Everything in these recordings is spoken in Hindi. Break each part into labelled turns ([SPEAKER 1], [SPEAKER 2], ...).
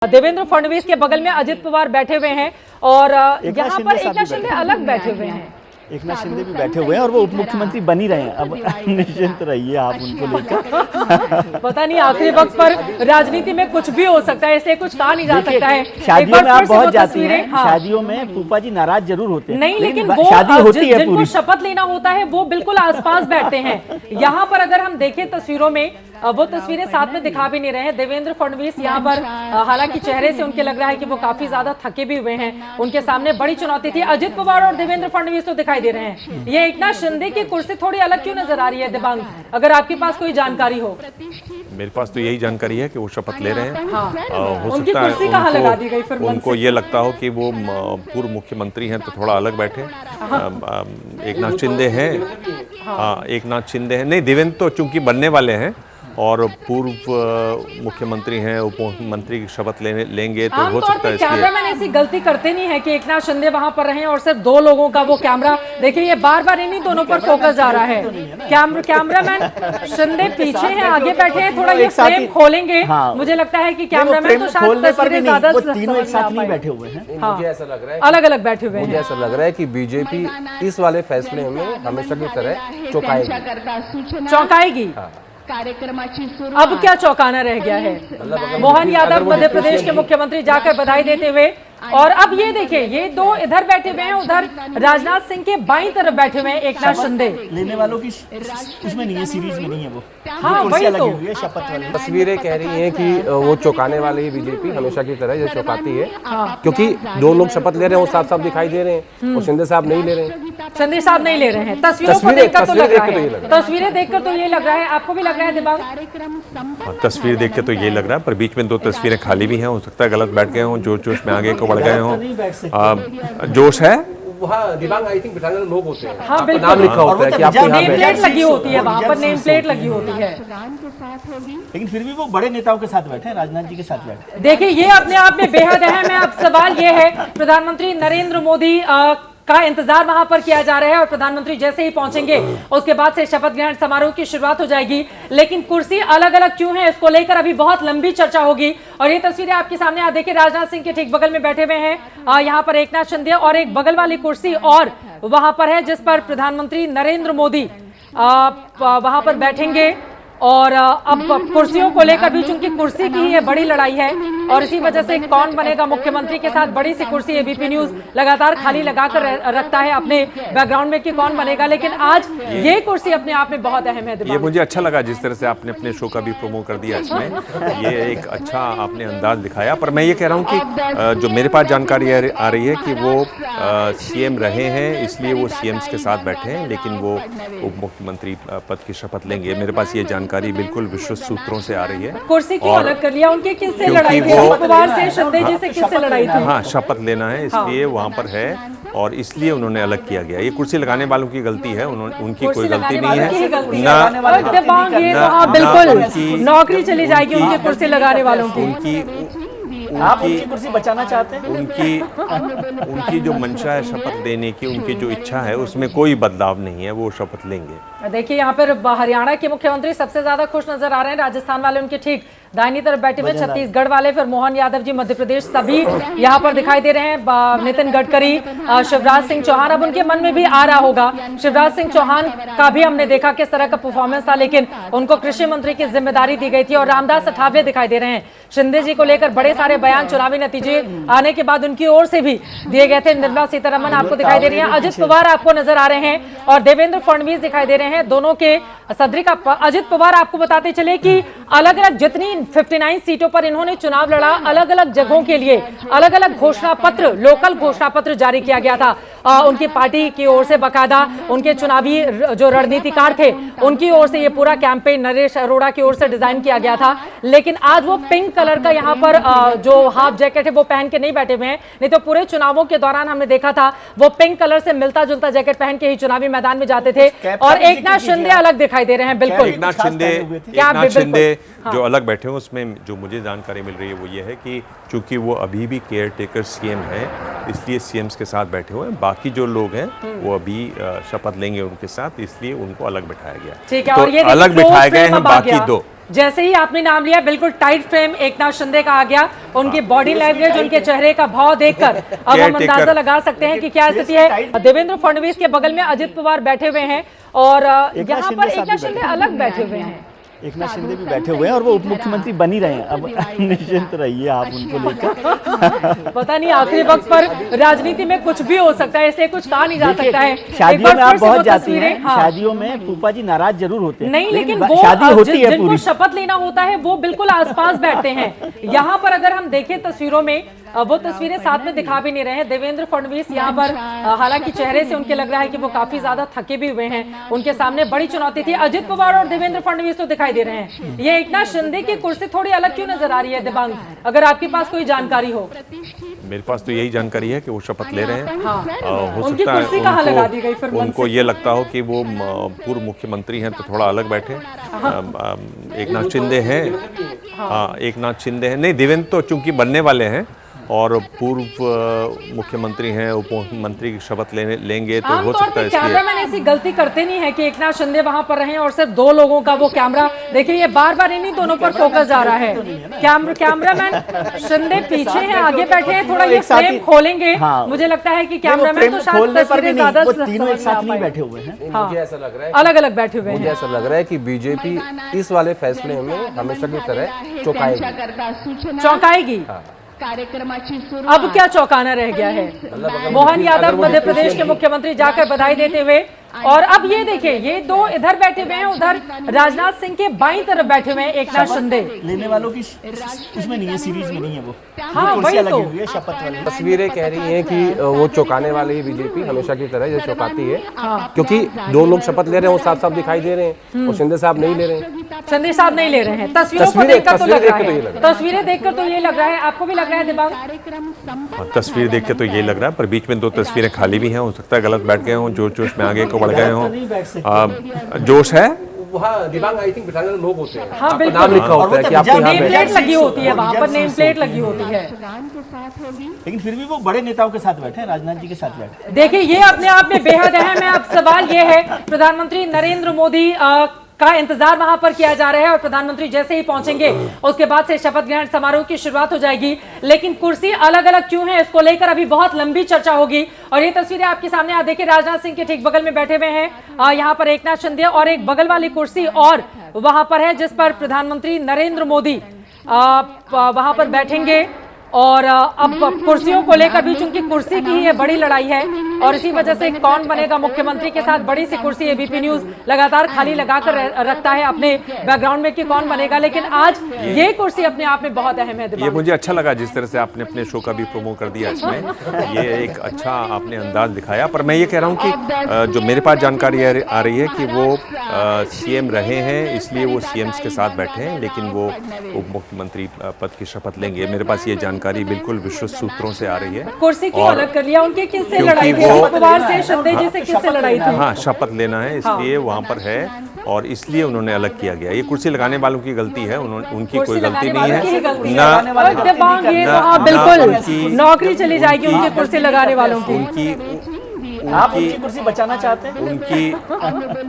[SPEAKER 1] देवेंद्र फडणवीस के बगल में अजित पवार बैठे हुए हैं और यहाँ पर एकनाथ शिंदे अलग बैठे हुए हैं।
[SPEAKER 2] एकनाथ शिंदे भी बैठे हुए हैं और वो उप मुख्यमंत्री बन ही रहे हैं। अब निश्चिंत रहिए आप उनको लेकर।
[SPEAKER 1] पता नहीं आखिरी वक्त पर राजनीति में कुछ भी हो सकता है, इसलिए कुछ कहा नहीं जा सकता है।
[SPEAKER 2] शादियों में आप बहुत जाती हैं, शादियों में फूफा जी नाराज जरूर होते हैं।
[SPEAKER 1] नहीं, लेकिन वो
[SPEAKER 2] शादी होती है
[SPEAKER 1] जिनको शपथ लेना होता है वो बिल्कुल आसपास बैठते हैं। यहाँ पर अगर हम देखें तस्वीरों में, वो तस्वीरें साथ में दिखा भी नहीं रहे हैं। देवेंद्र फडणवीस यहाँ पर हालांकि चेहरे से उनके लग रहा है कि वो काफी ज्यादा थके भी हुए हैं। उनके सामने बड़ी चुनौती थी। अजित पवार और देवेंद्र फडणवीस तो दिखाई दे रहे हैं। ये एकनाथ शिंदे की कुर्सी थोड़ी अलग क्यों नजर आ रही है दिबांग, अगर आपके पास कोई जानकारी हो?
[SPEAKER 3] मेरे पास तो यही जानकारी है कि वो शपथ ले रहे हैं। हो
[SPEAKER 1] उनकी
[SPEAKER 3] सकता
[SPEAKER 1] कुर्सी
[SPEAKER 3] है
[SPEAKER 1] कहाँ लगा दी गई फिर
[SPEAKER 3] उनको ये लगता हो कि वो पूर्व मुख्यमंत्री हैं तो थोड़ा अलग बैठे। एकनाथ शिंदे हैं, हाँ एकनाथ शिंदे हैं, नहीं देवेंद्र तो चूंकि बनने वाले हैं और पूर्व मुख्यमंत्री हैं, उप मुख्यमंत्री की शपथ लेंगे तो हो सकता है।
[SPEAKER 1] कैमरामैन ऐसी गलती करते नहीं है कि एकनाथ शिंदे वहां पर रहे और सिर्फ दो लोगों का वो कैमरा देखिए, ये बार बार इन्हीं दोनों पर फोकस जा रहा है। कैमरामैन शिंदे पीछे हैं, आगे बैठे हैं, थोड़ा ये फ्रेम खोलेंगे। मुझे लगता है कि कैमरामैन तो शायद तस्वीरें ज्यादा
[SPEAKER 2] तीनों एक साथ नहीं बैठे हुए हैं।
[SPEAKER 4] मुझे ऐसा लग रहा है
[SPEAKER 1] अलग अलग बैठे हुए हैं।
[SPEAKER 4] मुझे ऐसा लग रहा है कि बीजेपी इस वाले फैसले में हमेशा की तरह
[SPEAKER 1] चौंकाएगी। अब क्या चौंकाना रह गया है? मोहन यादव मध्य प्रदेश के मुख्यमंत्री जाकर बधाई देते हुए, और अब ये देखिए ये दो इधर बैठे हुए हैं, उधर राजनाथ सिंह के बाईं तरफ बैठे हुए हैं एकनाथ शिंदे।
[SPEAKER 2] लेने वालों की उसमें नहीं है, सीरीज में नहीं है वो।
[SPEAKER 1] हाँ वही तो
[SPEAKER 2] शपथ वाली
[SPEAKER 4] तस्वीरें कह रही हैं कि वो चौंकाने वाले ही बीजेपी हमेशा की तरह ये चौंकाती है। क्योंकि दो लोग शपथ ले रहे हैं वो साफ साफ दिखाई दे रहे हैं और शिंदे साहब नहीं ले रहे हैं।
[SPEAKER 1] शिंदे साहब नहीं ले रहे हैं। तस्वीरों को देखकर तो लग रहा है, तस्वीरें देखकर तो ये लग रहा है। आपको भी लग रहा है दिबांग?
[SPEAKER 3] तस्वीर देख के तो ये लग रहा है, पर बीच में दो तस्वीरें खाली भी हैं, हो सकता है गलत बैठ गए हों, जोश में आगे को बढ़ गए हों। जोश है
[SPEAKER 4] वहाँ दिबांग आई थिंक बिठाने लोग होते हैं।
[SPEAKER 1] हाँ बिल्कुल,
[SPEAKER 4] नाम लिखा होता है कि आपको यहाँ
[SPEAKER 1] नेम प्लेट लगी होती है, वहाँ पर नेम प्लेट लगी होती है।
[SPEAKER 2] लेकिन फिर भी वो बड़े नेताओं के साथ बैठे हैं, राजनाथ जी के साथ बैठे।
[SPEAKER 1] देखिए ये अपने आप में बेहद अहम है। अब सवाल ये है, प्रधानमंत्री नरेंद्र मोदी का इंतजार वहां पर किया जा रहा है और प्रधानमंत्री जैसे ही पहुंचेंगे उसके बाद से शपथ ग्रहण समारोह की शुरुआत हो जाएगी। लेकिन कुर्सी अलग अलग क्यों है, इसको लेकर अभी बहुत लंबी चर्चा होगी। और ये तस्वीरें आपके सामने आप देखिए, राजनाथ सिंह के ठीक बगल में बैठे हुए हैं यहाँ पर एकनाथ शिंदे, और एक बगल वाली कुर्सी और वहां पर है जिस पर प्रधानमंत्री नरेंद्र मोदी वहां पर बैठेंगे। और अब कुर्सियों को लेकर भी चूंकि कुर्सी की ही ये बड़ी लड़ाई है और इसी वजह से कौन बनेगा मुख्यमंत्री के साथ बड़ी सी कुर्सी एबीपी न्यूज लगातार खाली लगाकर रखता है अपने बैकग्राउंड में कि कौन बनेगा। लेकिन आज ये कुर्सी अपने आप में बहुत अहम है।
[SPEAKER 3] ये मुझे अच्छा लगा जिस तरह से आपने अपने शो का भी प्रोमो कर दिया इसमें, ये एक अच्छा आपने अंदाज दिखाया। पर मैं ये कह रहा हूँ कि जो मेरे पास जानकारी आ रही है कि वो सीएम रहे हैं इसलिए वो सीएम्स के साथ बैठे हैं, लेकिन वो उप मुख्यमंत्री पद की शपथ लेंगे। मेरे पास ये जानकारी बिल्कुल विश्वस्त सूत्रों से आ रही है।
[SPEAKER 1] कुर्सी क्यों अलग कर लिया? उनके किससे लड़ाई थी? पवार से, शिंदे जी से किससे लड़ाई थी?
[SPEAKER 3] हाँ शपथ लेना है इसलिए वहां पर है और इसलिए उन्होंने अलग किया गया। ये कुर्सी लगाने वालों की गलती है, उनकी कोई गलती नहीं है
[SPEAKER 1] ना। बिल्कुल नौकरी चली जाएगी उनकी कुर्सी लगाने वालों की।
[SPEAKER 2] आप उनकी कुर्सी बचाना चाहते हैं?
[SPEAKER 3] उनकी जो मंशा है शपथ लेने की, उनकी जो इच्छा है उसमें कोई बदलाव नहीं है, वो शपथ लेंगे।
[SPEAKER 1] देखिए यहाँ पर हरियाणा के मुख्यमंत्री सबसे ज्यादा खुश नजर आ रहे हैं, राजस्थान वाले उनके ठीक दाहिनी तरफ बैठे हुए, छत्तीसगढ़ वाले, फिर मोहन यादव जी मध्य प्रदेश, सभी यहाँ पर दिखाई दे रहे हैं। नितिन गडकरी, शिवराज सिंह चौहान, अब उनके मन में भी आ रहा होगा। शिवराज सिंह चौहान का भी हमने देखा किस तरह का परफॉर्मेंस था, लेकिन उनको कृषि मंत्री की जिम्मेदारी दी गई थी। और रामदास अठावले दिखाई दे रहे हैं, शिंदे जी को लेकर बड़े सारे बयान चुनावी नतीजे आने के बाद उनकी ओर से भी दिए गए थे। निर्मला सीतारमण आपको दिखाई दे रही है, अजित पवार आपको नजर आ रहे हैं और देवेंद्र फडणवीस दिखाई दे रहे हैं। दोनों के सदरी का अजित पवार आपको बताते चले कि अलग अलग जितनी 59 सीटों पर इन्होंने चुनाव लड़ा, अलग अलग जगहों के लिए अलग अलग घोषणा पत्र, लोकल घोषणा पत्र जारी किया गया था उनकी पार्टी की ओर से। बकायदा उनके चुनावी जो रणनीतिकार थे उनकी ओर से ये पूरा कैंपेन नरेश अरोड़ा की ओर से डिजाइन किया गया था। लेकिन आज वो पिंक कलर का यहाँ पर जो हाफ जैकेट है वो पहन के नहीं बैठे हुए हैं, नहीं तो पूरे चुनावों के दौरान हमने देखा था वो पिंक कलर से मिलता जुलता जैकेट पहन के ही चुनावी मैदान में जाते थे। और एकनाथ शिंदे अलग दिखाई दे रहे हैं। बिल्कुल
[SPEAKER 3] एकनाथ शिंदे जो अलग बैठे हैं उसमें जो मुझे जानकारी मिल रही है वो ये है कि चूंकि वो अभी भी केयर टेकर सीएम है इसलिए सीएम्स के साथ बैठे हुए हैं। बाकी जो लोग हैं वो अभी शपथ लेंगे उनके साथ, इसलिए उनको अलग बिठाया गया।
[SPEAKER 1] ठीक है,
[SPEAKER 3] तो
[SPEAKER 1] और ये
[SPEAKER 3] अलग बिठाए गए हैं बाकी दो।
[SPEAKER 1] जैसे ही आपने नाम लिया बिल्कुल टाइट फ्रेम एकनाथ शिंदे का आ गया। उनकी बॉडी लैंग्वेज, उनके चेहरे का भाव देखकर अब हम अंदाजा लगा सकते हैं कि क्या स्थिति है। देवेंद्र फडणवीस के बगल में अजित पवार बैठे हुए हैं और यहाँ पर एकनाथ शिंदे अलग बैठे हुए हैं।
[SPEAKER 2] एकनाथ शिंदे भी बैठे हुए हैं और वो उप मुख्यमंत्री बन ही रहे हैं। अब निश्चिंत रहिए आप उनको लेकर।
[SPEAKER 1] पता नहीं आखिरी वक्त पर राजनीति में कुछ भी हो सकता है, इसलिए कुछ कहा नहीं जा सकता है।
[SPEAKER 2] शादियों में आप बहुत जाती हैं, शादियों में फूफा जी नाराज जरूर होते हैं,
[SPEAKER 1] नहीं लेकिन वो
[SPEAKER 2] शादी होती है
[SPEAKER 1] जिनको
[SPEAKER 2] पूरी।
[SPEAKER 1] शपथ लेना होता है वो बिल्कुल आसपास बैठते हैं। यहाँ पर अगर हम देखें तस्वीरों में, वो तस्वीरें साथ में दिखा भी नहीं रहे हैं। देवेंद्र फडणवीस यहाँ पर हालांकि चेहरे से उनके लग रहा है कि वो काफी ज्यादा थके भी हुए हैं, उनके सामने बड़ी चुनौती थी। अजित पवार और देवेंद्र फडणवीस तो दिखाई दे रहे हैं। ये एकनाथ शिंदे की कुर्सी थोड़ी अलग क्यों नजर आ रही है दिबांग, अगर आपके पास कोई जानकारी हो?
[SPEAKER 3] मेरे पास तो यही जानकारी है कि वो शपथ ले रहे हैं। हो
[SPEAKER 1] उनकी
[SPEAKER 3] सकता है
[SPEAKER 1] कुर्सी कहाँ लगा दी गई फिर?
[SPEAKER 3] उनको ये लगता हो कि वो पूर्व मुख्यमंत्री हैं तो थोड़ा अलग बैठे। एकनाथ शिंदे हैं, हाँ एकनाथ शिंदे हैं, नहीं देवेंद्र तो चूंकि बनने वाले हैं और पूर्व मुख्यमंत्री हैं, उप मुख्यमंत्री की शपथ लेंगे तो हो सकता है।
[SPEAKER 1] कैमरामैन ऐसी गलती करते नहीं है कि एकनाथ शिंदे वहां पर रहे और सिर्फ दो लोगों का वो कैमरा देखिए, ये बार बार इन्हीं दोनों पर फोकस जा रहा है। कैमरामैन शिंदे पीछे हैं, आगे बैठे हैं, थोड़ा ये फ्रेम खोलेंगे। मुझे लगता है कि कैमरामैन तो शायद तस्वीरें ज्यादा
[SPEAKER 2] तीनों एक साथ नहीं बैठे हुए हैं,
[SPEAKER 4] मुझे ऐसा लग रहा है
[SPEAKER 1] अलग अलग बैठे हुए हैं।
[SPEAKER 4] मुझे ऐसा लग रहा है कि बीजेपी इस वाले फैसले में हमेशा की तरह
[SPEAKER 1] चौंकाएगी। अब क्या चौंकाना रह गया है? मोहन यादव मध्य प्रदेश के मुख्यमंत्री जाकर बधाई देते हुए, और अब ये देखिए ये दो इधर बैठे हुए हैं, उधर राजनाथ सिंह के बाईं तरफ बैठे हुए हैं एकनाथ शिंदे।
[SPEAKER 2] लेने वालों की इसमें नहीं है, सीरीज में नहीं है वो।
[SPEAKER 1] हाँ वही तो
[SPEAKER 2] शपथ वाली
[SPEAKER 4] तस्वीरें कह रही हैं कि वो चौंकाने वाली ही बीजेपी हमेशा की तरह ये चौंकाती है। क्योंकि दो लोग शपथ ले रहे हैं वो साफ साफ दिखाई दे रहे हैं और शिंदे साहब नहीं ले रहे हैं।
[SPEAKER 1] शिंदे साहब नहीं ले रहे हैं। तस्वीरों को देखकर तो लग रहा है, तस्वीरें देखकर तो ये लग रहा है। आपको भी लग रहा है दिबांग?
[SPEAKER 3] तस्वीर देख के तो ये लग रहा है, पर बीच में दो तस्वीरें खाली भी हैं, हो सकता है गलत बैठ गए हों, जोश में आगे को बढ़ गए हों। जोश है
[SPEAKER 4] दिबांग, आई थिंक बिठाने लोग होते हैं,
[SPEAKER 1] हाँ बिल्कुल,
[SPEAKER 4] नाम लिखा होता है कि आपको यहाँ
[SPEAKER 1] नेम प्लेट लगी होती है, वहाँ पर नेम प्लेट लगी होती है।
[SPEAKER 2] लेकिन फिर भी वो बड़े नेताओं के साथ बैठे हैं, राजनाथ जी के साथ बैठे।
[SPEAKER 1] देखिए ये अपने आप में बेहद अहम है। अब सवाल ये है, प्रधानमंत्री नरेंद्र मोदी का इंतजार वहां पर किया जा रहा है और प्रधानमंत्री जैसे ही पहुंचेंगे उसके बाद से शपथ ग्रहण समारोह की शुरुआत हो जाएगी। लेकिन कुर्सी अलग अलग क्यों है, इसको लेकर अभी बहुत लंबी चर्चा होगी। और ये तस्वीरें आपके सामने आप देखिए, राजनाथ सिंह के ठीक बगल में बैठे हुए हैं यहाँ पर एकनाथ शिंदे, और एक बगल वाली कुर्सी और वहां पर है जिस पर प्रधानमंत्री नरेंद्र मोदी वहां पर बैठेंगे। और अब कुर्सियों को लेकर भी चूंकि कुर्सी की ही ये बड़ी लड़ाई है और इसी वजह से कौन बनेगा मुख्यमंत्री के साथ बड़ी सी कुर्सी एबीपी न्यूज लगातार खाली लगाकर रखता है अपने बैकग्राउंड में कि कौन बनेगा। लेकिन आज ये कुर्सी अपने आप में बहुत अहम है।
[SPEAKER 3] ये मुझे अच्छा लगा जिस तरह से आपने अपने शो का भी प्रोमो कर दिया इसमें, ये एक अच्छा आपने अंदाज दिखाया। पर मैं ये कह रहा हूँ कि जो मेरे पास जानकारी आ रही है कि वो सीएम रहे हैं, इसलिए वो सीएम्स के साथ बैठे हैं, लेकिन वो उप मुख्यमंत्री पद की शपथ लेंगे। मेरे पास ये जानकारी बिल्कुल विश्वस्त सूत्रों से आ रही है।
[SPEAKER 1] कुर्सी क्यों अलग कर लिया? उनके किससे लड़ाई थी? पवार से, शिंदे जी से किससे लड़ाई थी?
[SPEAKER 3] हाँ शपथ लेना है इसलिए वहां पर है और इसलिए उन्होंने अलग किया गया। ये कुर्सी लगाने वालों की गलती है, उनकी कोई गलती नहीं है
[SPEAKER 1] ना। बिल्कुल नौकरी चली जाएगी उनकी कुर्सी लगाने वालों की।
[SPEAKER 2] आप उनकी कुर्सी बचाना चाहते हैं?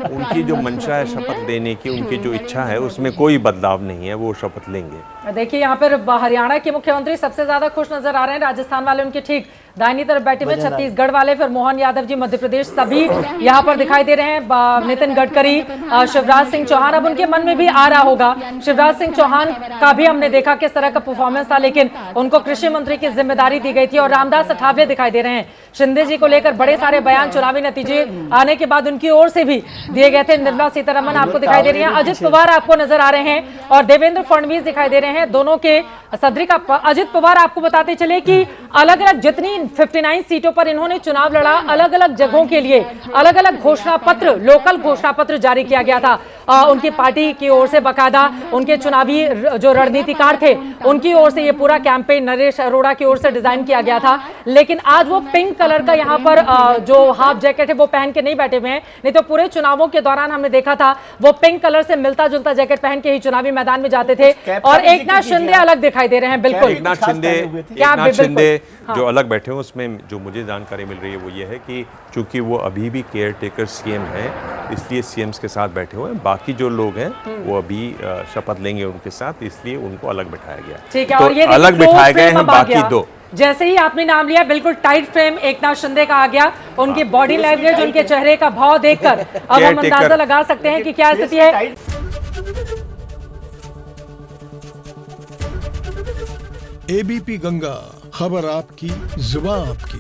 [SPEAKER 3] उनकी जो मंशा है शपथ लेने की, उनकी जो इच्छा है उसमें कोई बदलाव नहीं है, वो शपथ लेंगे।
[SPEAKER 1] देखिए यहाँ पर हरियाणा के मुख्यमंत्री सबसे ज्यादा खुश नजर आ रहे हैं, राजस्थान वाले उनके ठीक दाहिनी तरफ बैठे हुए, छत्तीसगढ़ वाले, फिर मोहन यादव जी मध्य प्रदेश, सभी यहाँ पर दिखाई दे रहे हैं। नितिन गडकरी, शिवराज सिंह चौहान, अब उनके मन में भी आ रहा होगा। शिवराज सिंह चौहान का भी हमने देखा किस तरह का परफॉर्मेंस था, लेकिन उनको कृषि मंत्री की जिम्मेदारी दी गई थी। और रामदास अठावले दिखाई दे रहे हैं, शिंदे जी को लेकर बड़े सारे बयान चुनावी नतीजे आने के बाद उनकी ओर से भी दिए गए थे। निर्मला सीतारमण आपको दिखाई दे रही है, अजित पवार आपको नजर आ रहे हैं और देवेंद्र फडणवीस दिखाई दे रहे हैं। दोनों के सदरी का अजित पवार आपको बताते चले कि अलग अलग जितनी 59 सीटों पर इन्होंने चुनाव लड़ा, अलग अलग जगहों के लिए अलग अलग घोषणा पत्र, लोकल घोषणा पत्र जारी किया गया था उनकी पार्टी की ओर से। बकायदा उनके चुनावी जो रणनीतिकार थे उनकी ओर से ये पूरा कैंपेन नरेश अरोड़ा की ओर से डिजाइन किया गया था। लेकिन आज वो पिंक कलर का यहाँ पर जो हाफ जैकेट है वो पहन के नहीं बैठे हुए हैं, नहीं तो पूरे चुनावों के दौरान हमने देखा था वो पिंक कलर से मिलता जुलता जैकेट पहन के ही चुनावी मैदान में जाते थे। और एकनाथ शिंदे अलग दिखाई दे रहे हैं। बिल्कुल
[SPEAKER 3] एकनाथ शिंदे जो अलग बैठे हैं उसमें जो मुझे जानकारी मिल रही है वो ये है कि चूंकि वो अभी भी केयर टेकर सीएम है, इसलिए सीएम्स के साथ बैठे हुए हैं। बाकी जो लोग हैं वो अभी शपथ लेंगे उनके साथ, इसलिए उनको अलग बिठाया गया।
[SPEAKER 1] ठीक है,
[SPEAKER 3] तो
[SPEAKER 1] और ये
[SPEAKER 3] अलग
[SPEAKER 1] देखिए,
[SPEAKER 3] बिठाए
[SPEAKER 1] close
[SPEAKER 3] गए
[SPEAKER 1] frame
[SPEAKER 3] हैं
[SPEAKER 1] अब आ
[SPEAKER 3] बाकी
[SPEAKER 1] गया।
[SPEAKER 3] दो।
[SPEAKER 1] जैसे ही आपने नाम लिया, बिल्कुल टाइट फ्रेम एकनाथ शिंदे का आ गया। उनकी बॉडी लैंग्वेज, उनके चेहरे का भाव देखकर अब हम अंदाजा लगा सकते हैं कि क्या स्थिति है।
[SPEAKER 5] एबीपी गंगा, खबर आपकी, जुबान आपकी।